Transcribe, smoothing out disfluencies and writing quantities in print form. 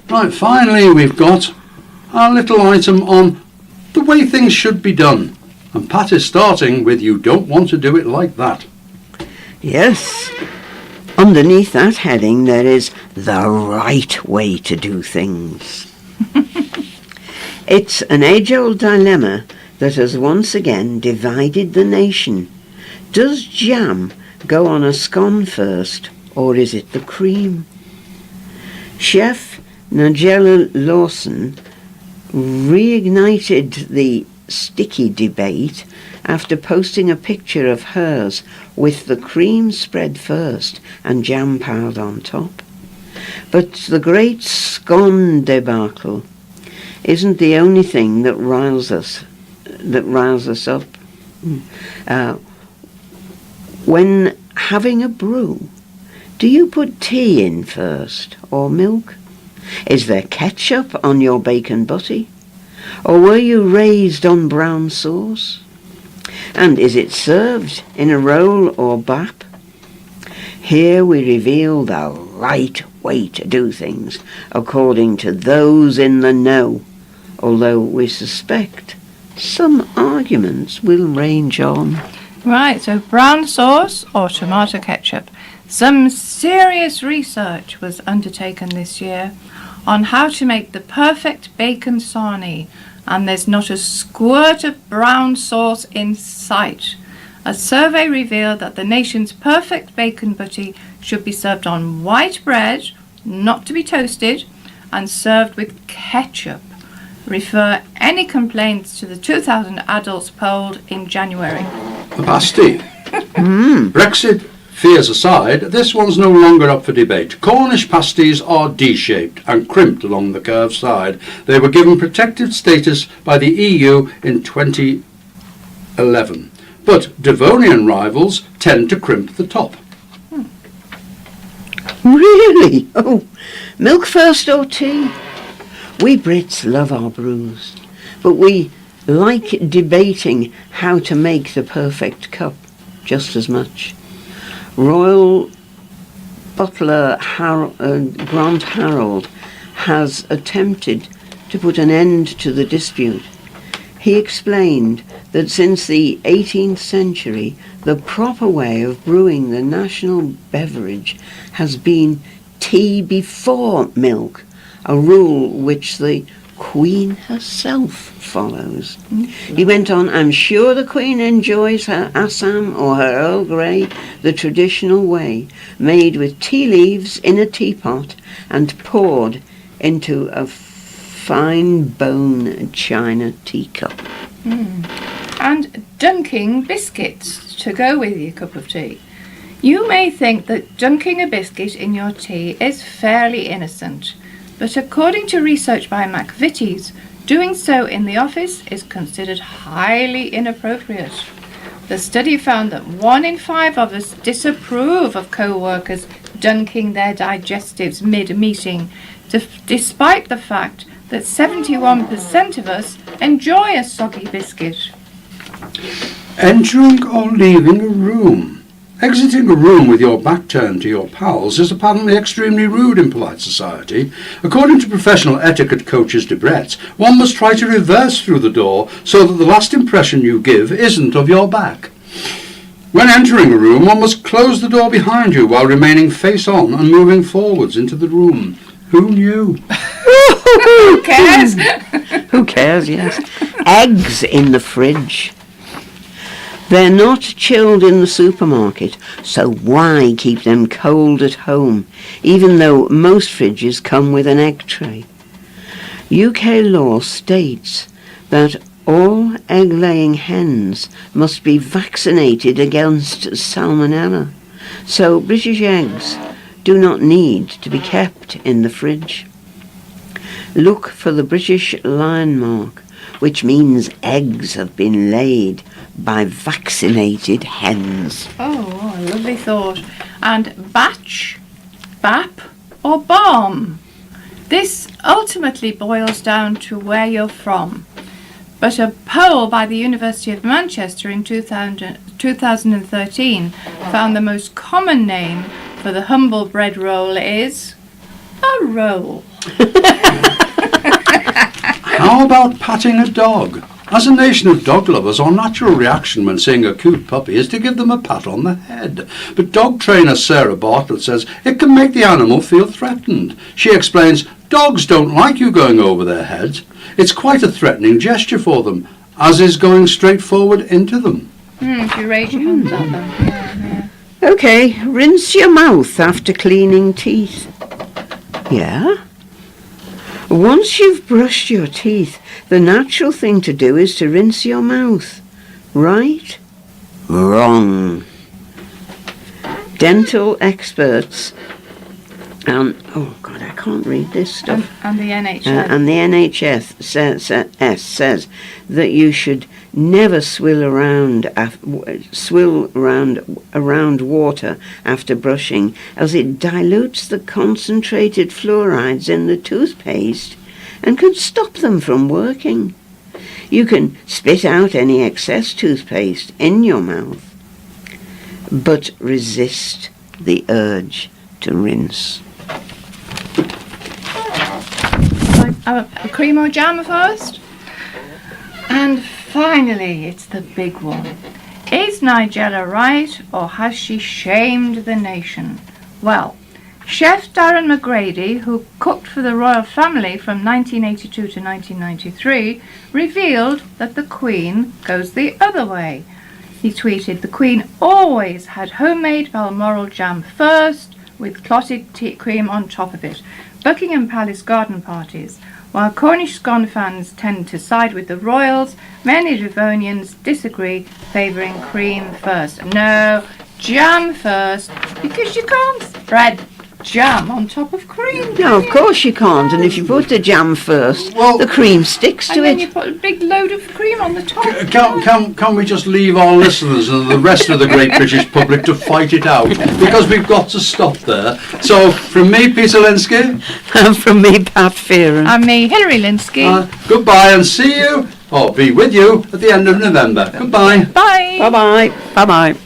Right, finally we've got our little item on the way things should be done. And Pat is starting with "You don't want to do it like that." Yes. Underneath that heading there is the right way to do things. It's an age-old dilemma that has once again divided the nation. Does jam go on a scone first, or is it the cream? Chef Nigella Lawson reignited the sticky debate after posting a picture of hers with the cream spread first and jam piled on top. But the great scone debacle isn't the only thing that riles us up. When having a brew, do you put tea in first or milk? Is there ketchup on your bacon butty? Or were you raised on brown sauce? And is it served in a roll or bap? Here we reveal the right way to do things according to those in the know, although we suspect some arguments will range on. Right, so brown sauce or tomato ketchup. Some serious research was undertaken this year on how to make the perfect bacon sarnie, and there's not a squirt of brown sauce in sight. A survey revealed that the nation's perfect bacon butty should be served on white bread, not to be toasted, and served with ketchup. Refer any complaints to the 2,000 adults polled in January. The pasty. Brexit fears aside, this one's no longer up for debate. Cornish pasties are D-shaped and crimped along the curved side. They were given protected status by the EU in 2011. But Devonian rivals tend to crimp the top. Really? Oh, milk first or tea? We Brits love our brews, but we like debating how to make the perfect cup just as much. Royal Butler Grant Harold has attempted to put an end to the dispute. He explained that since the 18th century, the proper way of brewing the national beverage has been tea before milk, a rule which the Queen herself follows. He went on, "I'm sure the Queen enjoys her Assam or her Earl Grey the traditional way, made with tea leaves in a teapot and poured into a fine bone china teacup." And dunking biscuits to go with your cup of tea. You may think that dunking a biscuit in your tea is fairly innocent, but according to research by McVitie's, doing so in the office is considered highly inappropriate. The study found that 1 in 5 of us disapprove of co-workers dunking their digestives mid-meeting, despite the fact that 71% of us enjoy a soggy biscuit. Entering or leaving a room. Exiting a room with your back turned to your pals is apparently extremely rude in polite society. According to professional etiquette coaches Debret, one must try to reverse through the door so that the last impression you give isn't of your back. When entering a room, one must close the door behind you while remaining face on and moving forwards into the room. Who knew? Who cares? Who cares, yes. Eggs in the fridge. They're not chilled in the supermarket, so why keep them cold at home, even though most fridges come with an egg tray? UK law states that all egg-laying hens must be vaccinated against salmonella, so British eggs do not need to be kept in the fridge. Look for the British Lion mark, which means eggs have been laid by vaccinated hens. Oh, a lovely thought. And batch, bap or bomb? This ultimately boils down to where you're from. But a poll by the University of Manchester in 2013 found the most common name for the humble bread roll is a roll. How about patting a dog? As a nation of dog lovers, our natural reaction when seeing a cute puppy is to give them a pat on the head. But dog trainer Sarah Bartlett says it can make the animal feel threatened. She explains, dogs don't like you going over their heads. It's quite a threatening gesture for them, as is going straight forward into them. If you raise your hands at them. Yeah. Okay, rinse your mouth after cleaning teeth. Yeah? Once you've brushed your teeth, the natural thing to do is to rinse your mouth. Right? Wrong. Dental experts and I can't read this stuff. And the NHS. And the NHS says that you should never swill around water after brushing, as it dilutes the concentrated fluorides in the toothpaste and can stop them from working. You can spit out any excess toothpaste in your mouth, but resist the urge to rinse. A cream or jam first. And finally, it's the big one. Is Nigella right, or has she shamed the nation? Well, Chef Darren McGrady, who cooked for the royal family from 1982 to 1993, revealed that the Queen goes the other way. He tweeted, "The Queen always had homemade Balmoral jam first, with clotted tea cream on top of it. Buckingham Palace garden parties. While Cornish scone fans tend to side with the royals, many Devonians disagree, favouring cream first." No, jam first, because you can't spread jam on top of cream. No, of course you can't. And if you put the jam first, the cream sticks to and then it. you put a big load of cream on the top. Can we just leave our listeners and the rest of the great British public to fight it out? Because we've got to stop there. So, from me, Peter Lynskey. And from me, Pat Fearon. And me, Hilary Lynskey. Goodbye, and see you, or be with you, at the end of November. Goodbye. Bye. Bye-bye. Bye-bye.